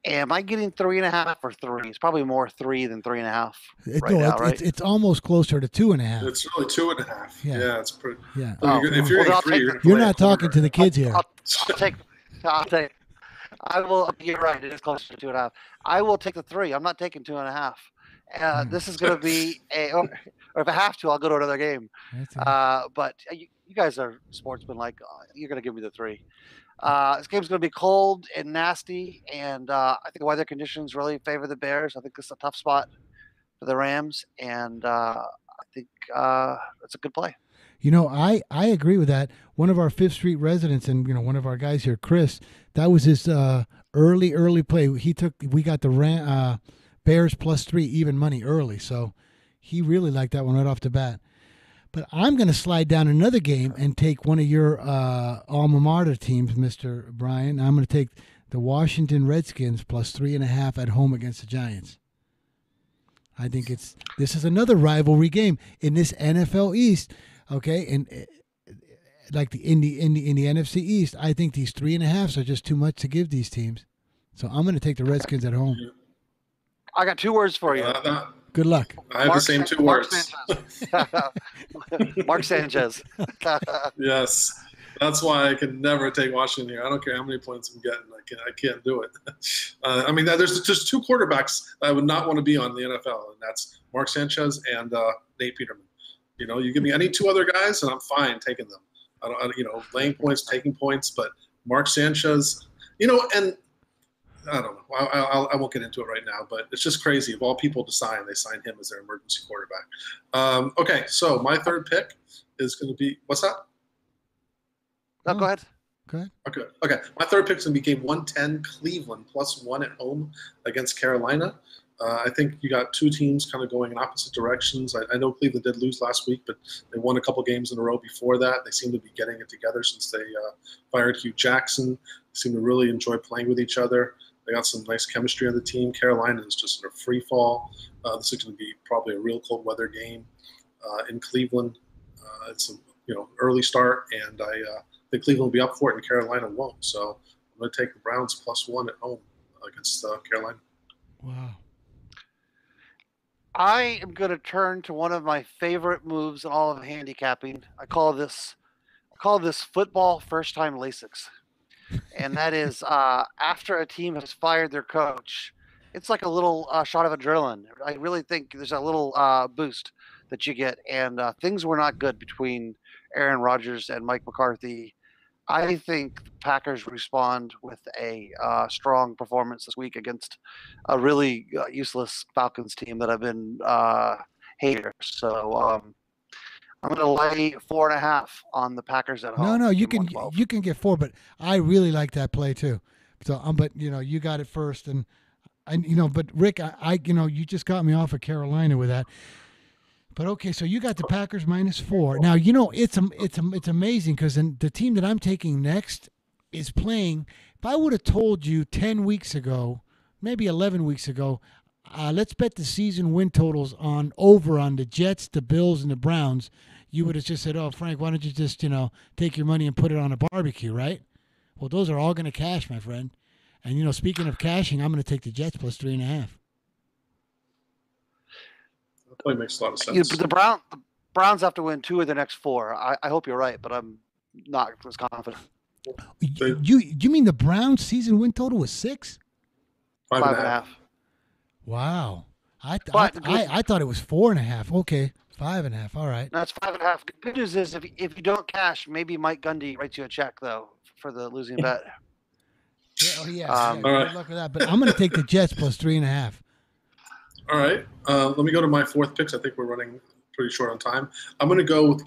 Am I getting 3.5 or 3? It's probably more 3 than 3.5 right? It's almost closer to 2.5. It's really 2.5. Yeah, it's pretty. Yeah. If you're getting 3, you're not talking to the kids here. I'll take. I will. You're right. It is closer to 2.5. I will take the 3. I'm not taking 2.5. This is going to be or if I have to, I'll go to another game. But you guys are sportsmen. Like you're going to give me the 3. This game's going to be cold and nasty, and I think the weather conditions really favor the Bears. I think it's a tough spot for the Rams, and I think it's a good play. You know, I agree with that. One of our Fifth Street residents, and one of our guys here, Chris, that was his early play. We got the Bears plus 3 even money early, so he really liked that one right off the bat. But I'm going to slide down another game and take one of your alma mater teams, Mr. Brian. I'm going to take the Washington Redskins plus 3.5 at home against the Giants. I think this is another rivalry game in this NFL East. Okay, and like in the NFC East, I think these 3.5s are just too much to give these teams. So I'm going to take the Redskins at home. I got 2 words for you. Good luck. I have the same 2 words. Mark Sanchez. Yes, that's why I can never take Washington here. I don't care how many points I'm getting. I can't do it. I mean, there's just 2 quarterbacks I would not want to be on in the NFL, and that's Mark Sanchez and Nate Peterman. You give me any 2 other guys, and I'm fine taking them. I don't, laying points, taking points, but Mark Sanchez, and I don't know. I won't get into it right now, but it's just crazy. Of all people to sign, they signed him as their emergency quarterback. Okay, so my third pick is going to be what's that? No, go ahead. Okay. My third pick is going to be game 110, Cleveland plus 1 at home against Carolina. I think you got 2 teams kind of going in opposite directions. I know Cleveland did lose last week, but they won a couple games in a row before that. They seem to be getting it together since they fired Hugh Jackson. They seem to really enjoy playing with each other. They got some nice chemistry on the team. Carolina is just in a free fall. This is going to be probably a real cold weather game in Cleveland. It's a early start, and I think Cleveland will be up for it, and Carolina won't. So I'm going to take the Browns plus 1 at home against Carolina. Wow. I am going to turn to one of my favorite moves in all of handicapping. I call this football first-time LASIX. And that is after a team has fired their coach, it's like a little shot of adrenaline. I really think there's a little boost that you get. And things were not good between Aaron Rodgers and Mike McCarthy. I think the Packers respond with a strong performance this week against a really useless Falcons team that I've been hater. So I'm going to lay 4.5 on the Packers at home. No, you can get 4, but I really like that play too. So, but you got it first, and but Rick, I you just got me off of Carolina with that. But okay, so you got the Packers -4. Now it's amazing because the team that I'm taking next is playing. If I would have told you 10 weeks ago, maybe 11 weeks ago, let's bet the season win totals on the Jets, the Bills, and the Browns, you would have just said, "Oh, Frank, why don't you just take your money and put it on a barbecue, right?" Well, those are all going to cash, my friend. And speaking of cashing, I'm going to take the Jets +3.5. That play makes a lot of sense. The Browns have to win 2 of the next 4. I hope you're right, but I'm not as confident. You mean the Browns season win total was 6? 5.5. Wow. I thought it was 4.5. Okay, 5.5. All right. That's 5.5. Good news is if you don't cash, maybe Mike Gundy writes you a check though for the losing bet. Yeah. Good luck with that. But I'm going to take the Jets +3.5. All right. Let me go to my 4th picks. I think we're running pretty short on time. I'm going to go with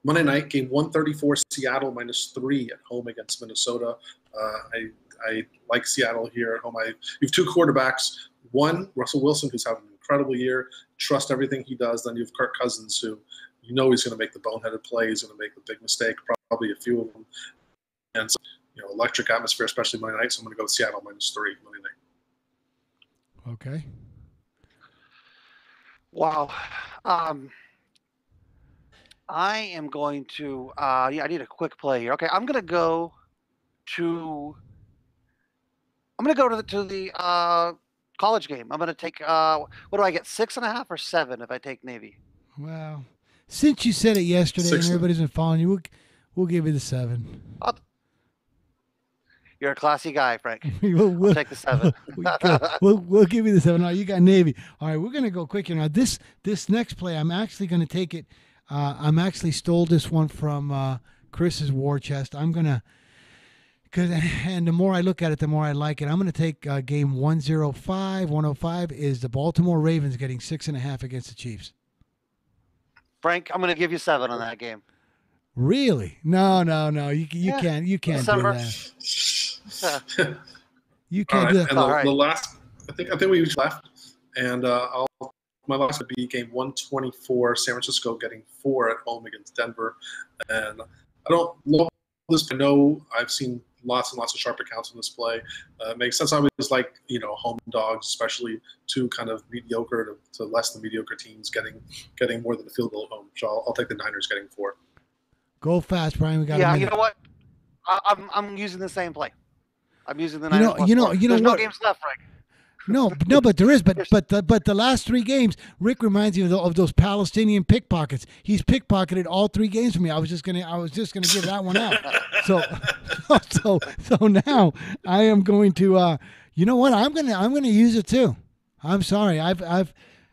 Monday night, game 134, Seattle -3 at home against Minnesota. I like Seattle here at home. You have 2 quarterbacks. One, Russell Wilson, who's having an incredible year. Trust everything he does. Then you have Kirk Cousins, who he's going to make the boneheaded play. He's going to make the big mistake, probably a few of them. And so, electric atmosphere, especially Monday night. So I'm going to go with Seattle -3 Monday night. Okay. Wow. I am going to I need a quick play here. Okay, I'm going to go to the college game. I'm going to take what do I get? 6.5 or 7 if I take Navy? Well, since you said it yesterday 6. and everybody's been following you, we'll give you the 7. You're a classy guy, Frank. We'll take the 7. we'll give you the 7. No, you got Navy. All right, we're going to go quick here. Now, this next play, I'm actually going to take it. I'm actually stole this one from Chris's war chest. I'm going to, and the more I look at it, the more I like it. I'm going to take game 105 is the Baltimore Ravens getting 6.5 against the Chiefs. Frank, I'm going to give you 7 on that game. Really? No. You can't do that. You can't do that. And the last, I think we each left, and my last would be game 124, San Francisco getting 4 at home against Denver, and I don't love this. I know I've seen lots and lots of sharp accounts on this play. It makes sense. I always like home dogs, especially to kind of mediocre to less than mediocre teams getting more than a field goal at home. So I'll take the Niners getting 4. Go fast, Brian. We got a minute. You know what? I'm using the same play. I'm using the Niners. There's no games left, Frank. No, but there is. But the last 3 games, Rick reminds me of those Palestinian pickpockets. He's pickpocketed all 3 games for me. I was just gonna give that one out. So now I am going to. You know what? I'm gonna use it too. I'm sorry.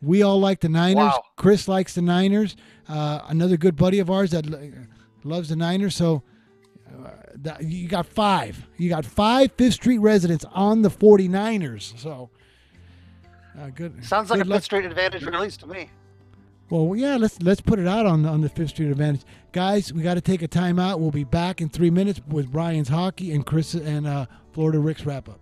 We all like the Niners. Wow. Chris likes the Niners. Another good buddy of ours that loves the Niners. So. You got 5. You got 5 5th Street residents on the 49ers. So good. Sounds like good a 5th Street advantage release to me. Well, yeah. Let's put it out on the 5th Street advantage, guys. We got to take a timeout. We'll be back in 3 minutes with Brian's hockey and Chris and Florida Rick's wrap up.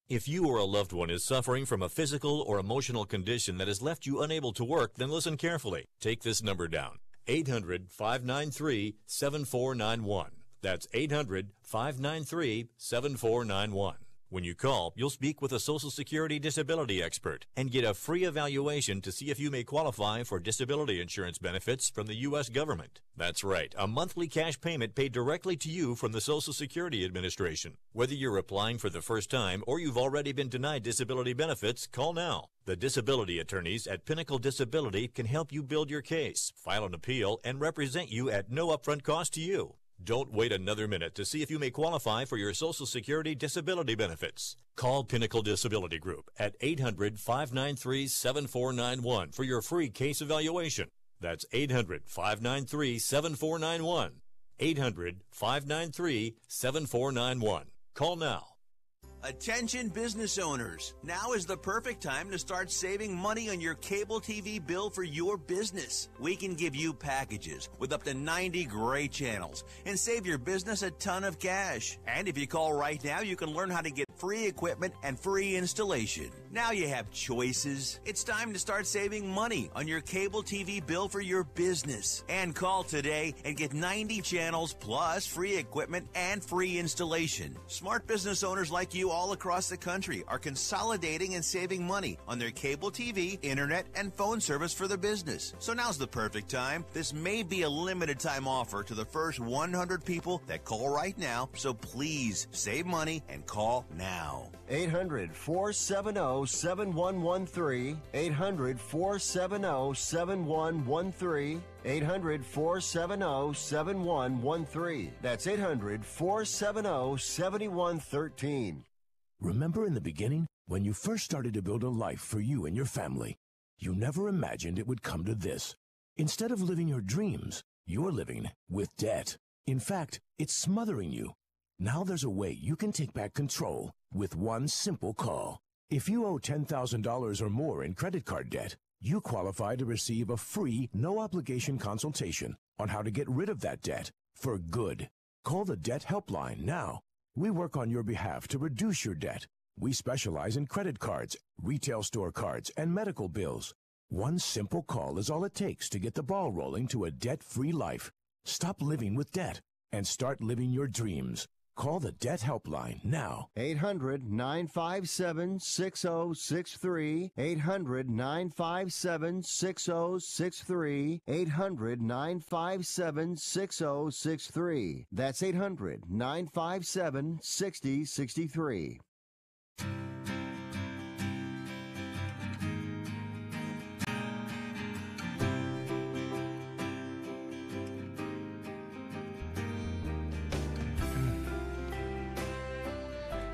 If you or a loved one is suffering from a physical or emotional condition that has left you unable to work, then listen carefully. Take this number down. 800-593-7491. That's 800-593-7491. When you call, you'll speak with a Social Security disability expert and get a free evaluation to see if you may qualify for disability insurance benefits from the U.S. government. That's right, a monthly cash payment paid directly to you from the Social Security Administration. Whether you're applying for the first time or you've already been denied disability benefits, call now. The disability attorneys at Pinnacle Disability can help you build your case, file an appeal, and represent you at no upfront cost to you. Don't wait another minute to see if you may qualify for your Social Security disability benefits. Call Pinnacle Disability Group at 800-593-7491 for your free case evaluation. That's 800-593-7491. 800-593-7491. Call now. Attention business owners. Now is the perfect time to start saving money on your cable TV bill for your business. We can give you packages with up to 90 great channels and save your business a ton of cash. And if you call right now, you can learn how to get free equipment and free installation. Now you have choices. It's time to start saving money on your cable TV bill for your business. And call today and get 90 channels plus free equipment and free installation. Smart business owners like you all across the country are consolidating and saving money on their cable TV, internet, and phone service for their business. So now's the perfect time. This may be a limited time offer to the first 100 people that call right now. So please save money and call now. 800-470-7113. 800-470-7113. 800-470-7113. That's 800-470-7113. Remember in the beginning, when you first started to build a life for you and your family, you never imagined it would come to this. Instead of living your dreams, you're living with debt. In fact, it's smothering you. Now there's a way you can take back control with one simple call. If you owe $10,000 or more in credit card debt, you qualify to receive a free, no-obligation consultation on how to get rid of that debt for good. Call the Debt Helpline now. We work on your behalf to reduce your debt. We specialize in credit cards, retail store cards, and medical bills. One simple call is all it takes to get the ball rolling to a debt-free life. Stop living with debt and start living your dreams. Call the Debt Helpline now. 800-957-6063. 800-957-6063. 800-957-6063. That's 800-957-6063.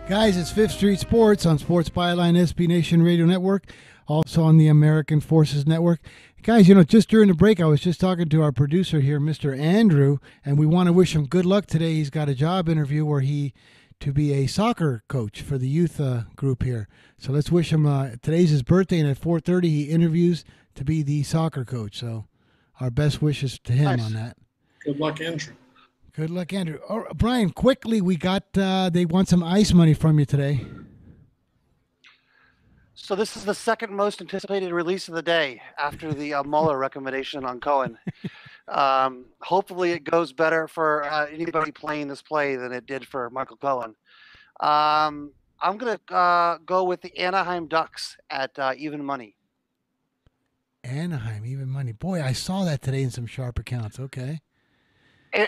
Guys, it's Fifth Street Sports on Sports Byline SB Nation Radio Network, also on the American Forces Network. Guys, just during the break, I was just talking to our producer here, Mr. Andrew, and we want to wish him good luck today. He's got a job interview to be a soccer coach for the youth group here. So let's wish him, today's his birthday, and at 4:30 he interviews to be the soccer coach. So our best wishes to him on that. Good luck, Andrew. Good luck, Andrew. Oh, Brian, quickly, we got, they want some ice money from you today. So this is the second most anticipated release of the day after the Mueller recommendation on Cohen. Hopefully it goes better for anybody playing this play than it did for Michael Cohen. I'm going to go with the Anaheim Ducks at even money. Anaheim, even money. Boy, I saw that today in some sharp accounts. Okay.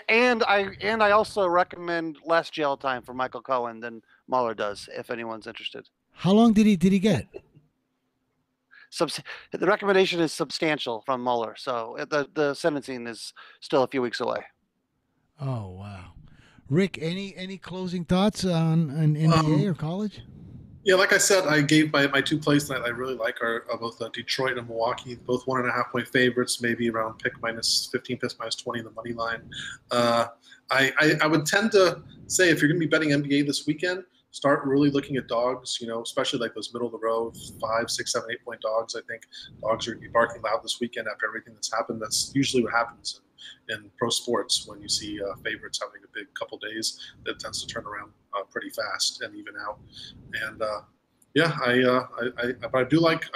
And I also recommend less jail time for Michael Cohen than Mueller does, if anyone's interested. How long did he get? The recommendation is substantial from Mueller, so the sentencing is still a few weeks away. Oh wow, Rick, any closing thoughts on NBA or college? Yeah, like I said, I gave my two plays that I really like are both Detroit and Milwaukee, both 1.5 point favorites, maybe around pick minus 15, pick minus 20 in the money line. I would tend to say if you're going to be betting NBA this weekend, start really looking at dogs, especially like those middle of the road, 5, 6, 7, 8 point dogs. I think dogs are going to be barking loud this weekend after everything that's happened. That's usually what happens in pro sports when you see favorites having a big couple days. That tends to turn around pretty fast and even out. And but I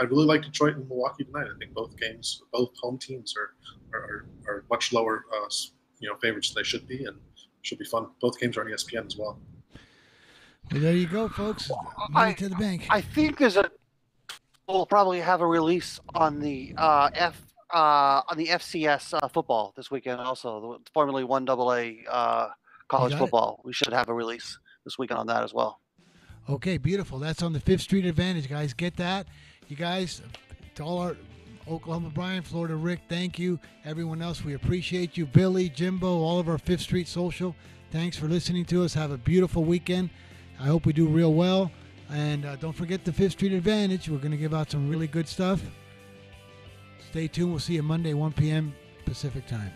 really like Detroit and Milwaukee tonight. I think both home teams are much lower favorites than they should be, and should be fun. Both games are on ESPN as well. Well, there you go, folks. Money to the bank. I think we'll probably have a release on the FCS football this weekend. Also, the Formula 1 AA college football. We should have a release this weekend on that as well. Okay, beautiful. That's on the Fifth Street Advantage, guys. Get that. You guys, to all our Oklahoma Brian, Florida Rick, thank you. Everyone else, we appreciate you. Billy, Jimbo, all of our Fifth Street Social, thanks for listening to us. Have a beautiful weekend. I hope we do real well. And don't forget the Fifth Street Advantage. We're going to give out some really good stuff. Stay tuned. We'll see you Monday, 1 p.m. Pacific time.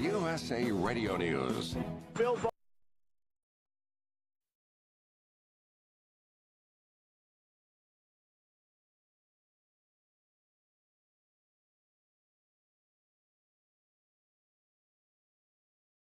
USA Radio News. Bill